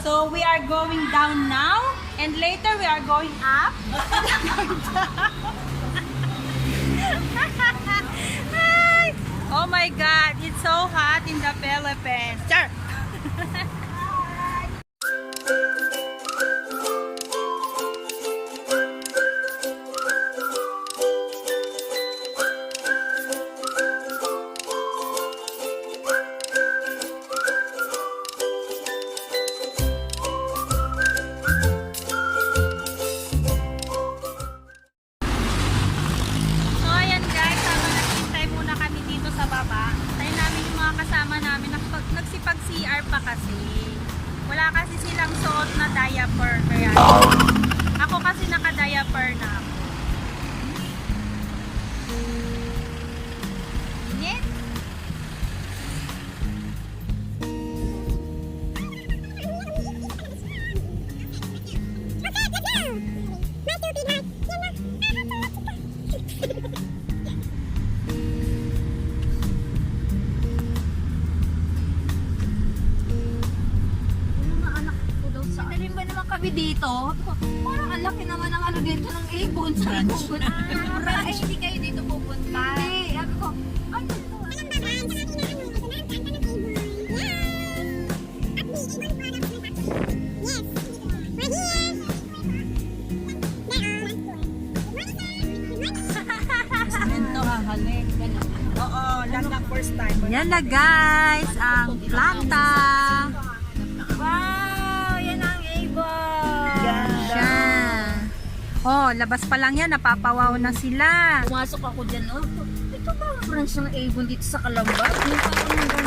So we are going down now, and later we are going up. Oh my God, it's so hot in the Philippines. Char! So ayan guys, habang naghihintay muna kami dito sa baba, tayo namin yung mga kasama namin nagsipag-CR pa kasi. Wala kasi silang suot na diaper. Kaya ako kasi naka-diaper na ako. Init? Dalhin ba naman kami dito? Parang ang laki naman ng ano dito ng ibon sa ibon. Ay, hindi kayo dito pupunta. Hindi. Sabi ko, ay, Ito hahalik. Oo, lang na first time. yan na guys, ang planta. Wow, yan ang ibon. Ganda. Oh, labas pa lang yan, napapawaw na sila. Pumasok ako dyan, oh. Ito ba ang branch ng Avon dito sa Calamba? Yung parang gano'n.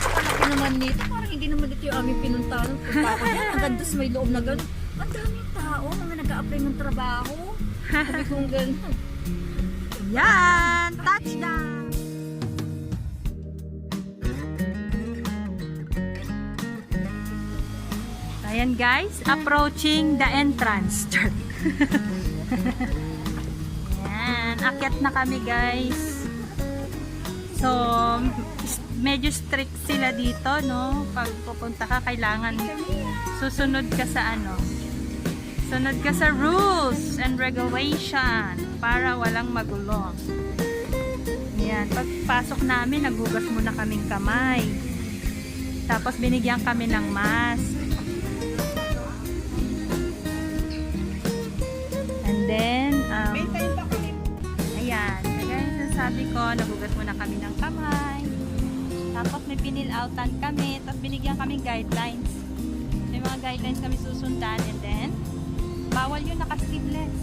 Kalaki naman nito. Parang hindi naman dito yung aming pinuntahan. Punta ako dyan. Ang ganda sa may loob na gano'n. Ang daming tao, mga nag-a-apply ng trabaho. Sabi kong gano'n. Yan, touchdown. Ayan guys, approaching the entrance. Yan, akyat na kami guys. So, medyo strict sila dito, no? Pag pupunta ka, kailangan susunod ka sa ano. Sunod ka sa rules and regulation para walang magulo. Yan, pagpasok namin, naghugas muna kaming kamay. Tapos binigyan kami ng mask. And then, ayan, kagaya na sabi ko, nagugas muna kami ng kamay. Tapos may pinil-outan kami, tapos binigyan kami guidelines. May mga guidelines kami susundan, and then, bawal yung naka-sleeveless.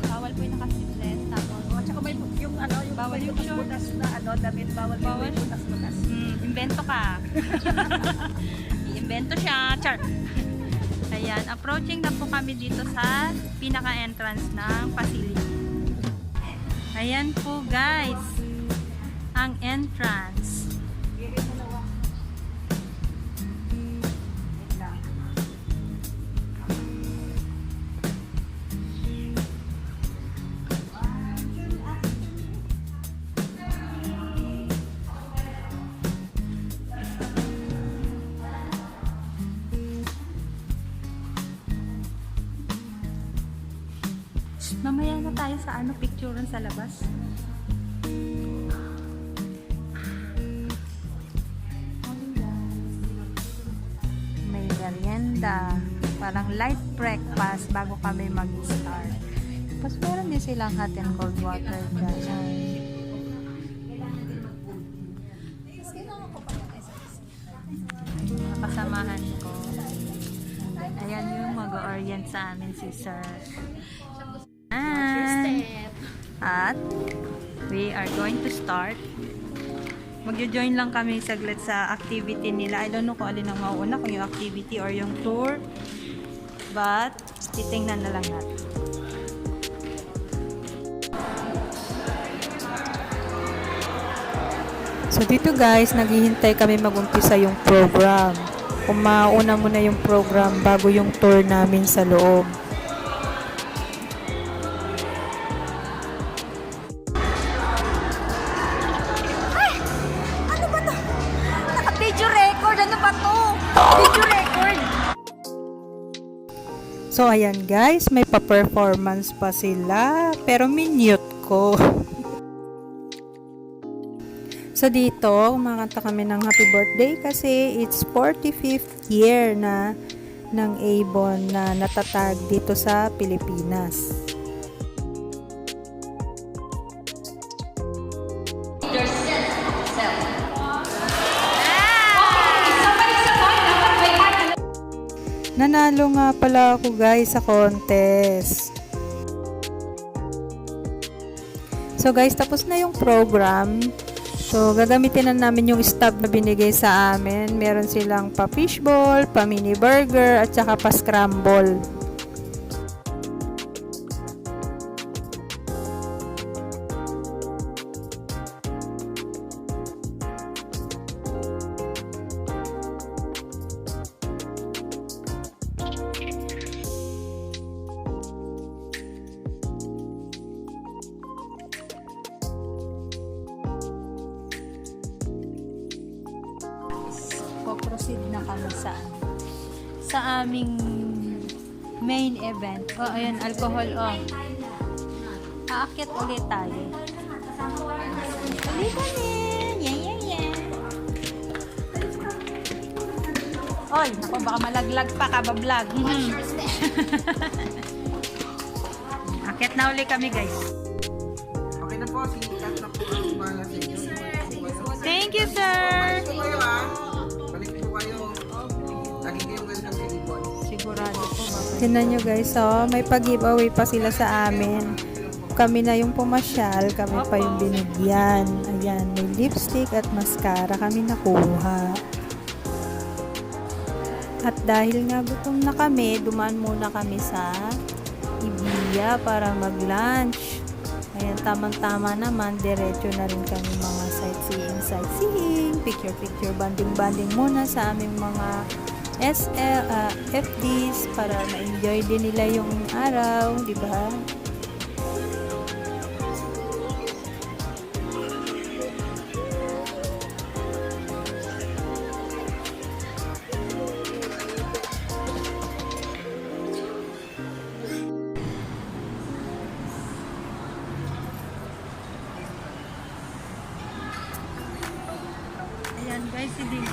Bawal po yung naka-sleeveless. Tapos, At saka may yung ano, yung bawal yung short. butas na ano, damit, bawal Bawal. yung butas-butas. Invento ka. Invento siya. Char. Ayan, approaching na po kami dito sa pinaka-entrance ng facility. Ayan po guys, ang entrance. Mamaya na tayo sa ano, picturean sa labas. May merienda, parang light breakfast bago kami mag-start. Tapos meron din silang hot and cold water dyan. Mga kasamahan ko. Ayan yung mag-orient sa amin si Sir. At we are going to start. Magjo-join lang kami saglit sa activity nila. I don't know kung alin ang mauuna, kung yung activity or yung tour. But, titingnan na lang natin. So dito guys, naghihintay kami mag-umpisa yung program. Kung mauna muna yung program bago yung tour namin sa loob. Video record, ano ba to? Video record? So, ayan guys, may pa-performance pa sila, pero minute ko. So, dito, kumakanta kami ng happy birthday kasi it's 45th year na ng Avon na natatag dito sa Pilipinas. Nanalo nga pala ako guys sa contest. So guys, tapos na yung program. So gagamitin na namin yung stub na binigay sa amin. Meron silang pa fishball, pa mini burger, at saka pa scramble. Proceed na kami sa aming main event. Oh, ayan, alcohol on. Aakyat ulit tayo. Ulit kami. Yeah. Oy, naku, baka malaglag pa ka ba vlog. Aakyat na ulit kami guys. Okay na po, sinikat na po ang mga sa inyo. Thank you, sir. Balik po kayo ha. Balik po kayo. Lagi kayong welcome sa Ibon. Sigurado po. Tignan nyo guys, oh, may pag-giveaway pa sila sa amin. Kami na yung pumasyal, kami pa yung binigyan. Ayan, may lipstick at mascara kami nakuha. At dahil nga gutom na kami, dumaan muna kami sa Ibiya para mag-lunch. Ayan, tamang-tama naman, diretso na rin kami mga sightseeing, picture, banding muna sa aming mga FDs para ma-enjoy din nila yung araw, di ba? Ayan guys, hindi na.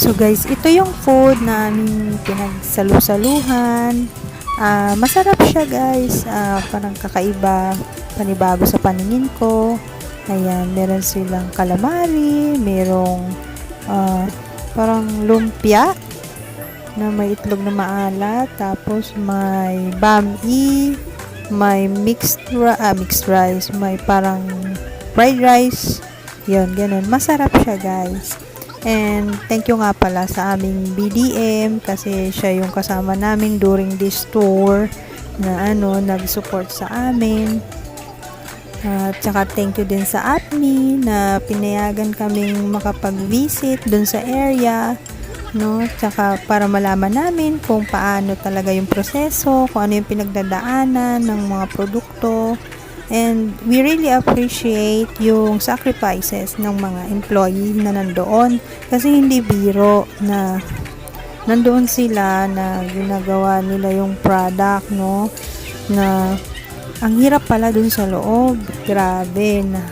So guys, ito yung food na aming pinagsalu-saluhan. Masarap siya guys. Parang kakaiba, panibago sa paningin ko. Ayan, meron silang calamari, merong parang lumpia na may itlog na maalat. Tapos may bami, may mixed rice, may parang fried rice. Yun, ganun. Masarap siya guys. And thank you nga pala sa aming BDM kasi siya yung kasama namin during this tour na nag-support sa amin. At saka thank you din sa APMI na pinayagan kaming makapag-visit dun sa area, no? Tsaka para malaman namin kung paano talaga yung proseso, kung ano yung pinagdadaanan ng mga produkto. And we really appreciate yung sacrifices ng mga employee na nandoon kasi hindi biro na nandoon sila na ginagawa nila yung product, no? Na ang hirap pala dun sa loob. Grabe na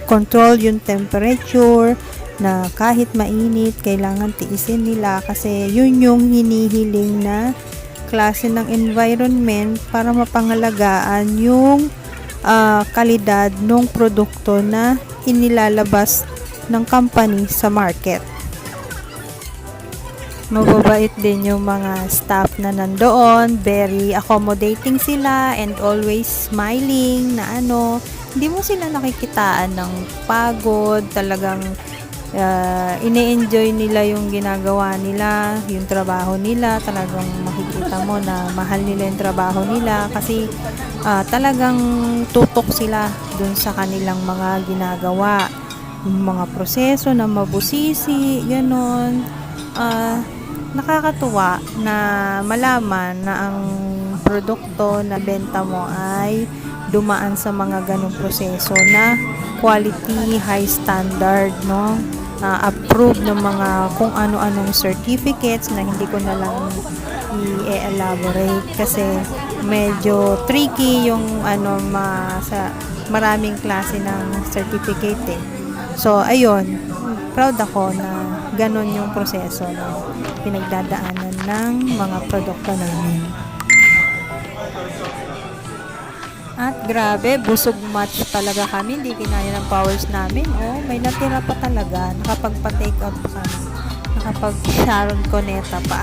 control yung temperature, na kahit mainit, kailangan tiisin nila kasi yun yung hinihiling na klase ng environment para mapangalagaan yung kalidad ng produkto na inilalabas ng company sa market. Mababait din yung mga staff na nandoon, very accommodating sila and always smiling na hindi mo sila nakikitaan ng pagod, talagang ine-enjoy nila yung ginagawa nila, yung trabaho nila, talagang makikita mo na mahal nila yung trabaho nila kasi talagang tutok sila dun sa kanilang mga ginagawa, yung mga proseso na mabusisi, ganon. Nakakatuwa na malaman na ang produkto na benta mo ay dumaan sa mga ganong proseso na quality, high standard, no? Approved ng mga kung ano-anong certificates na hindi ko na lang i-elaborate kasi medyo tricky yung sa maraming klase ng certificate eh. So, ayun, proud ako na ganon yung proseso na pinagdadaanan ng mga produkto namin. At grabe, busog match talaga kami. Hindi kinaya ng powers namin. Oh, may natira pa talaga. Nakapagpa-take out pa kami. Nakapag-Sharon Cuneta pa.